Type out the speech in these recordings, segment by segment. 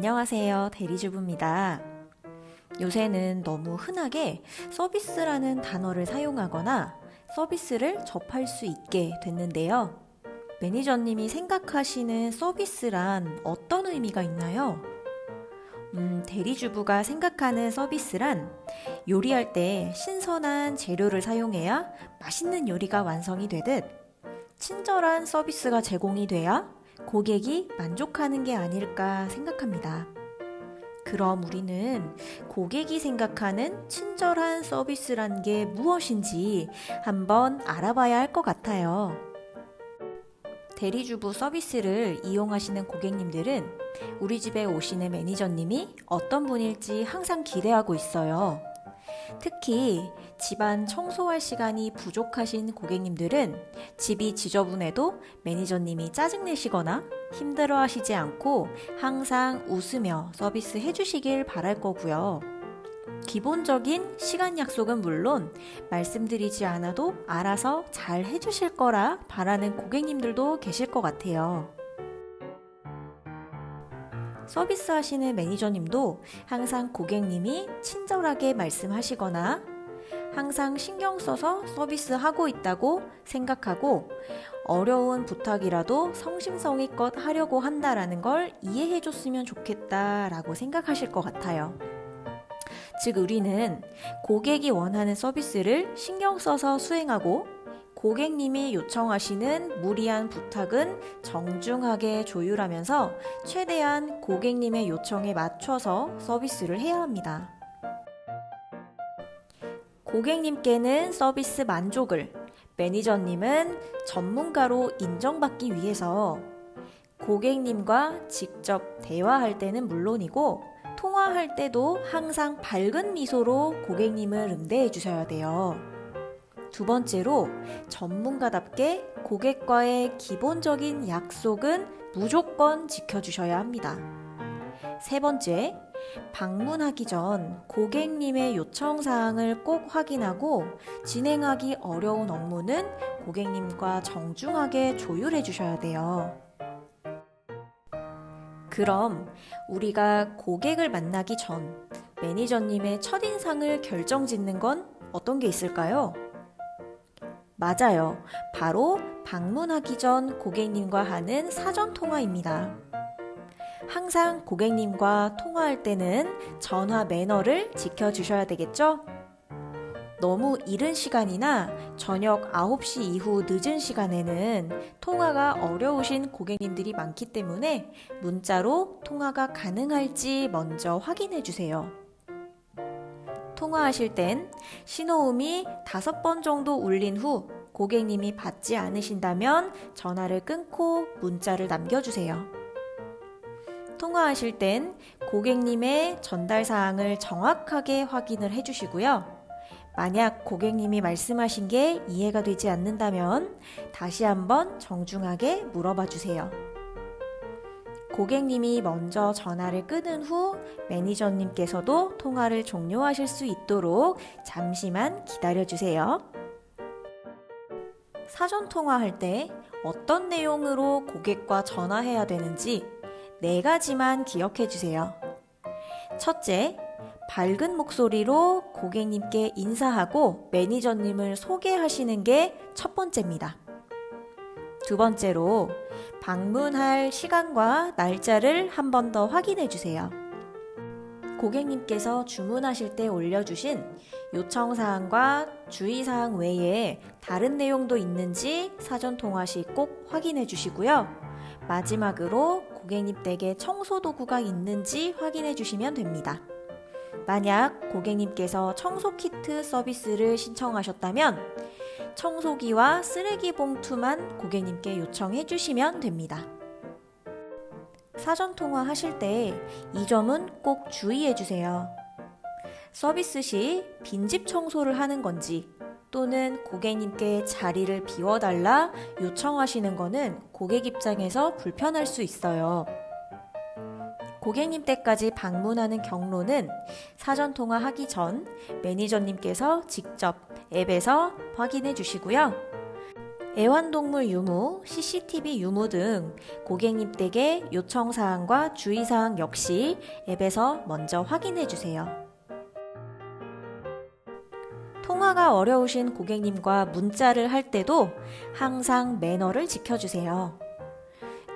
안녕하세요. 대리주부입니다. 요새는 너무 흔하게 서비스라는 단어를 사용하거나 서비스를 접할 수 있게 됐는데요. 매니저님이 생각하시는 서비스란 어떤 의미가 있나요? 대리주부가 생각하는 서비스란 요리할 때 신선한 재료를 사용해야 맛있는 요리가 완성이 되듯 친절한 서비스가 제공이 돼야 고객이 만족하는 게 아닐까 생각합니다. 그럼 우리는 고객이 생각하는 친절한 서비스란 게 무엇인지 한번 알아봐야 할 것 같아요. 대리주부 서비스를 이용하시는 고객님들은 우리 집에 오시는 매니저님이 어떤 분일지 항상 기대하고 있어요. 특히 집안 청소할 시간이 부족하신 고객님들은 집이 지저분해도 매니저님이 짜증내시거나 힘들어 하시지 않고 항상 웃으며 서비스 해주시길 바랄 거고요. 기본적인 시간 약속은 물론 말씀드리지 않아도 알아서 잘 해주실 거라 바라는 고객님들도 계실 것 같아요. 서비스 하시는 매니저님도 항상 고객님이 친절하게 말씀하시거나 항상 신경 써서 서비스하고 있다고 생각하고 어려운 부탁이라도 성심성의껏 하려고 한다라는 걸 이해해 줬으면 좋겠다라고 생각하실 것 같아요. 즉 우리는 고객이 원하는 서비스를 신경 써서 수행하고 고객님이 요청하시는 무리한 부탁은 정중하게 조율하면서 최대한 고객님의 요청에 맞춰서 서비스를 해야 합니다. 고객님께는 서비스 만족을, 매니저님은 전문가로 인정받기 위해서 고객님과 직접 대화할 때는 물론이고 통화할 때도 항상 밝은 미소로 고객님을 응대해 주셔야 돼요. 두 번째로 전문가답게 고객과의 기본적인 약속은 무조건 지켜주셔야 합니다. 세 번째, 방문하기 전 고객님의 요청사항을 꼭 확인하고 진행하기 어려운 업무는 고객님과 정중하게 조율해 주셔야 돼요. 그럼 우리가 고객을 만나기 전 매니저님의 첫인상을 결정짓는 건 어떤 게 있을까요? 맞아요. 바로 방문하기 전 고객님과 하는 사전 통화입니다. 항상 고객님과 통화할 때는 전화 매너를 지켜주셔야 되겠죠? 너무 이른 시간이나 저녁 9시 이후 늦은 시간에는 통화가 어려우신 고객님들이 많기 때문에 문자로 통화가 가능할지 먼저 확인해 주세요. 통화하실 땐 신호음이 5번 정도 울린 후 고객님이 받지 않으신다면 전화를 끊고 문자를 남겨주세요. 통화하실 땐 고객님의 전달 사항을 정확하게 확인을 해주시고요. 만약 고객님이 말씀하신 게 이해가 되지 않는다면 다시 한번 정중하게 물어봐 주세요. 고객님이 먼저 전화를 끊은 후 매니저님께서도 통화를 종료하실 수 있도록 잠시만 기다려주세요. 사전 통화할 때 어떤 내용으로 고객과 전화해야 되는지 4가지만 기억해 주세요. 첫째, 밝은 목소리로 고객님께 인사하고 매니저님을 소개하시는 게 첫 번째입니다. 두 번째로 방문할 시간과 날짜를 한 번 더 확인해 주세요. 고객님께서 주문하실 때 올려주신 요청사항과 주의사항 외에 다른 내용도 있는지 사전 통화 시 꼭 확인해 주시고요. 마지막으로 고객님 댁에 청소 도구가 있는지 확인해 주시면 됩니다. 만약 고객님께서 청소 키트 서비스를 신청하셨다면 청소기와 쓰레기 봉투만 고객님께 요청해 주시면 됩니다. 사전 통화 하실 때 이 점은 꼭 주의해 주세요. 서비스 시 빈집 청소를 하는 건지 또는 고객님께 자리를 비워달라 요청하시는 거는 고객 입장에서 불편할 수 있어요. 고객님 댁까지 방문하는 경로는 사전 통화하기 전 매니저님께서 직접 앱에서 확인해 주시고요. 애완동물 유무, CCTV 유무 등 고객님 댁의 요청사항과 주의사항 역시 앱에서 먼저 확인해 주세요. 통화가 어려우신 고객님과 문자를 할 때도 항상 매너를 지켜주세요.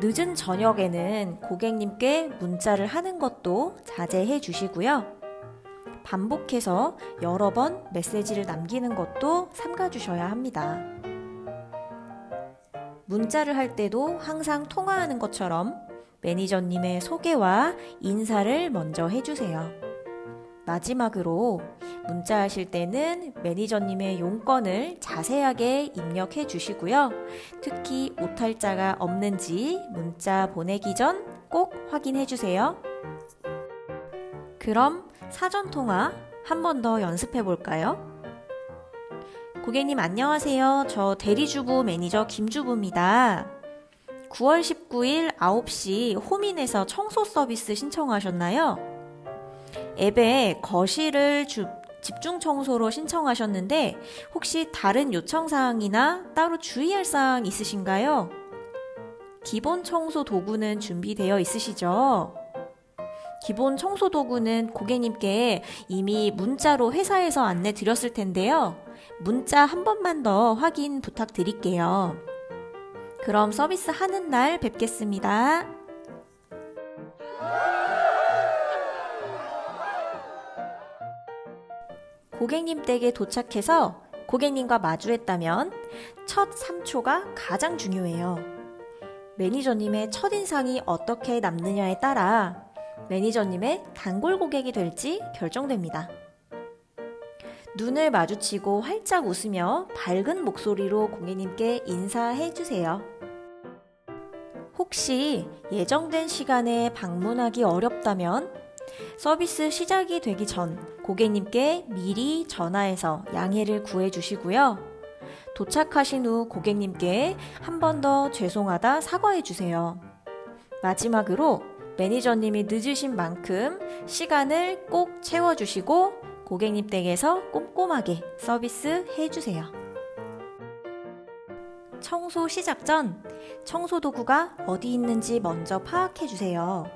늦은 저녁에는 고객님께 문자를 하는 것도 자제해 주시고요. 반복해서 여러 번 메시지를 남기는 것도 삼가주셔야 합니다. 문자를 할 때도 항상 통화하는 것처럼 매니저님의 소개와 인사를 먼저 해주세요. 마지막으로 문자하실 때는 매니저님의 용건을 자세하게 입력해 주시고요. 특히 오탈자가 없는지 문자 보내기 전 꼭 확인해 주세요. 그럼 사전통화 한 번 더 연습해 볼까요? 고객님 안녕하세요. 저 대리주부 매니저 김주부입니다. 9월 19일 9시 호민에서 청소 서비스 신청하셨나요? 앱에 거실을 집중 청소로 신청하셨는데 혹시 다른 요청사항이나 따로 주의할 사항 있으신가요? 기본 청소 도구는 준비되어 있으시죠? 기본 청소 도구는 고객님께 이미 문자로 회사에서 안내 드렸을 텐데요. 문자 한 번만 더 확인 부탁드릴게요. 그럼 서비스 하는 날 뵙겠습니다. 고객님 댁에 도착해서 고객님과 마주했다면 첫 3초가 가장 중요해요. 매니저님의 첫인상이 어떻게 남느냐에 따라 매니저님의 단골 고객이 될지 결정됩니다. 눈을 마주치고 활짝 웃으며 밝은 목소리로 고객님께 인사해 주세요. 혹시 예정된 시간에 방문하기 어렵다면 서비스 시작이 되기 전 고객님께 미리 전화해서 양해를 구해 주시고요. 도착하신 후 고객님께 한 번 더 죄송하다 사과해 주세요. 마지막으로 매니저님이 늦으신 만큼 시간을 꼭 채워주시고 고객님 댁에서 꼼꼼하게 서비스 해주세요. 청소 시작 전 청소 도구가 어디 있는지 먼저 파악해 주세요.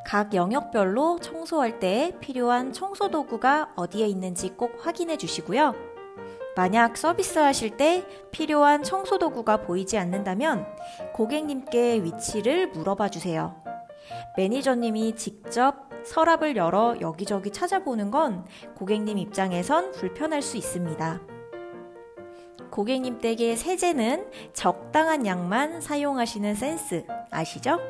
각 영역별로 청소할 때 필요한 청소 도구가 어디에 있는지 꼭 확인해 주시고요. 만약 서비스하실 때 필요한 청소 도구가 보이지 않는다면 고객님께 위치를 물어봐 주세요. 매니저님이 직접 서랍을 열어 여기저기 찾아보는 건 고객님 입장에선 불편할 수 있습니다. 고객님 댁의 세제는 적당한 양만 사용하시는 센스 아시죠?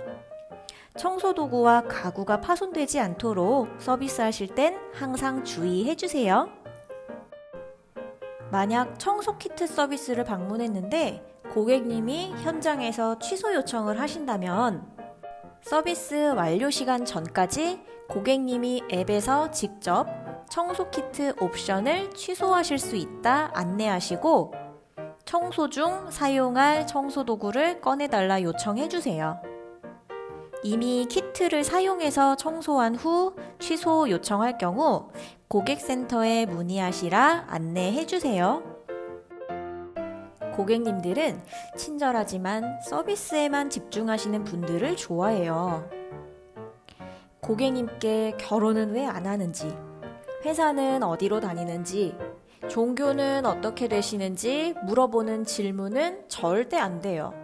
청소도구와 가구가 파손되지 않도록 서비스하실 땐 항상 주의해 주세요. 만약 청소 키트 서비스를 방문했는데 고객님이 현장에서 취소 요청을 하신다면 서비스 완료 시간 전까지 고객님이 앱에서 직접 청소 키트 옵션을 취소하실 수 있다 안내하시고 청소 중 사용할 청소 도구를 꺼내달라 요청해 주세요. 이미 키트를 사용해서 청소한 후 취소 요청할 경우 고객센터에 문의하시라 안내해 주세요. 고객님들은 친절하지만 서비스에만 집중하시는 분들을 좋아해요. 고객님께 결혼은 왜 안 하는지, 회사는 어디로 다니는지, 종교는 어떻게 되시는지 물어보는 질문은 절대 안 돼요.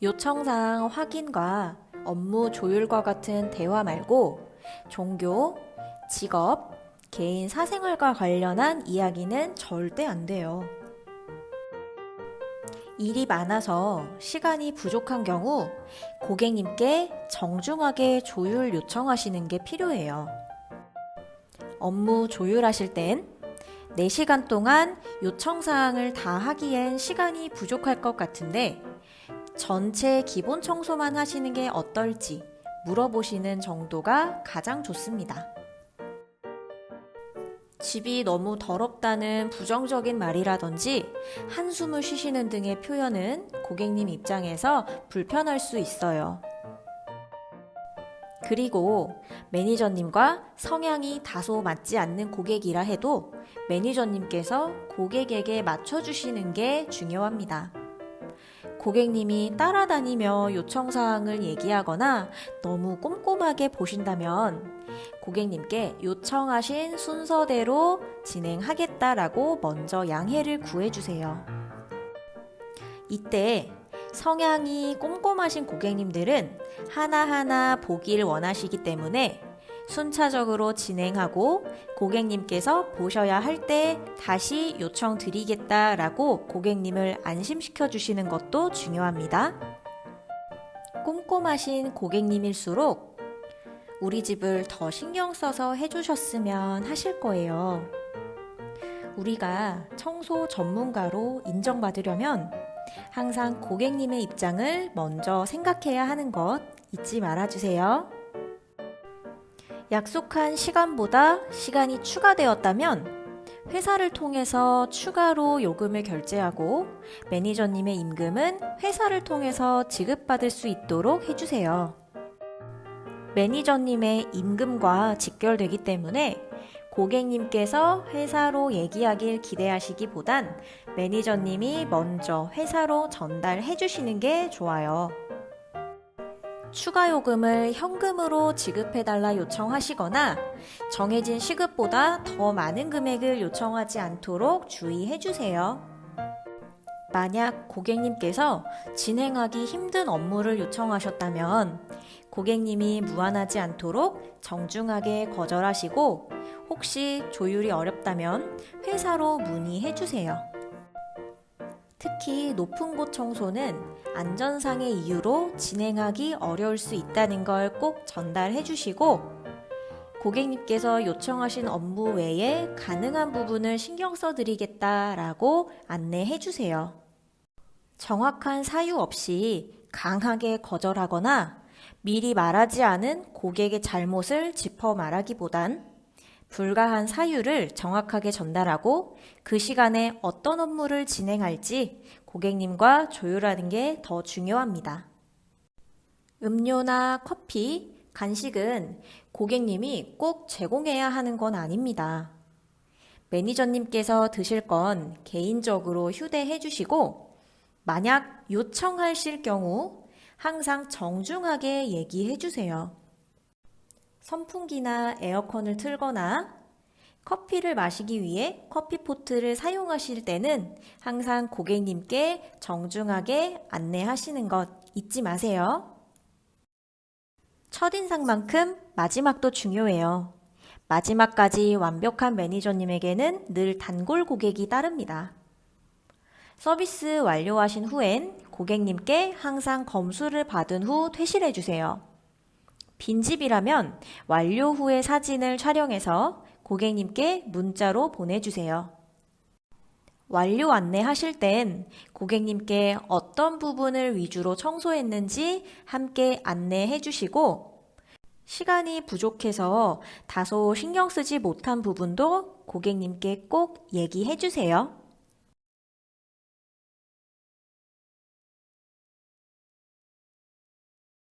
요청사항 확인과 업무 조율과 같은 대화 말고 종교, 직업, 개인 사생활과 관련한 이야기는 절대 안 돼요. 일이 많아서 시간이 부족한 경우 고객님께 정중하게 조율 요청하시는 게 필요해요. 업무 조율하실 땐 4시간 동안 요청사항을 다 하기엔 시간이 부족할 것 같은데 전체 기본 청소만 하시는 게 어떨지 물어보시는 정도가 가장 좋습니다. 집이 너무 더럽다는 부정적인 말이라든지 한숨을 쉬시는 등의 표현은 고객님 입장에서 불편할 수 있어요. 그리고 매니저님과 성향이 다소 맞지 않는 고객이라 해도 매니저님께서 고객에게 맞춰주시는 게 중요합니다. 고객님이 따라다니며 요청사항을 얘기하거나 너무 꼼꼼하게 보신다면 고객님께 요청하신 순서대로 진행하겠다라고 먼저 양해를 구해주세요. 이때 성향이 꼼꼼하신 고객님들은 하나하나 보길 원하시기 때문에 순차적으로 진행하고 고객님께서 보셔야 할 때 다시 요청드리겠다라고 고객님을 안심시켜 주시는 것도 중요합니다. 꼼꼼하신 고객님일수록 우리 집을 더 신경 써서 해주셨으면 하실 거예요. 우리가 청소 전문가로 인정받으려면 항상 고객님의 입장을 먼저 생각해야 하는 것 잊지 말아주세요. 약속한 시간보다 시간이 추가되었다면 회사를 통해서 추가로 요금을 결제하고 매니저님의 임금은 회사를 통해서 지급받을 수 있도록 해주세요. 매니저님의 임금과 직결되기 때문에 고객님께서 회사로 얘기하길 기대하시기보단 매니저님이 먼저 회사로 전달해 주시는 게 좋아요. 추가 요금을 현금으로 지급해달라 요청하시거나 정해진 시급보다 더 많은 금액을 요청하지 않도록 주의해 주세요. 만약 고객님께서 진행하기 힘든 업무를 요청하셨다면 고객님이 무안하지 않도록 정중하게 거절하시고 혹시 조율이 어렵다면 회사로 문의해 주세요. 특히 높은 곳 청소는 안전상의 이유로 진행하기 어려울 수 있다는 걸 꼭 전달해 주시고 고객님께서 요청하신 업무 외에 가능한 부분을 신경 써드리겠다라고 안내해 주세요. 정확한 사유 없이 강하게 거절하거나 미리 말하지 않은 고객의 잘못을 짚어 말하기보단 불가한 사유를 정확하게 전달하고 그 시간에 어떤 업무를 진행할지 고객님과 조율하는 게 더 중요합니다. 음료나 커피, 간식은 고객님이 꼭 제공해야 하는 건 아닙니다. 매니저님께서 드실 건 개인적으로 휴대해 주시고 만약 요청하실 경우 항상 정중하게 얘기해 주세요. 선풍기나 에어컨을 틀거나 커피를 마시기 위해 커피포트를 사용하실 때는 항상 고객님께 정중하게 안내하시는 것 잊지 마세요. 첫인상만큼 마지막도 중요해요. 마지막까지 완벽한 매니저님에게는 늘 단골 고객이 따릅니다. 서비스 완료하신 후엔 고객님께 항상 검수를 받은 후 퇴실해 주세요. 빈집이라면 완료 후의 사진을 촬영해서 고객님께 문자로 보내주세요. 완료 안내하실 땐 고객님께 어떤 부분을 위주로 청소했는지 함께 안내해 주시고 시간이 부족해서 다소 신경 쓰지 못한 부분도 고객님께 꼭 얘기해 주세요.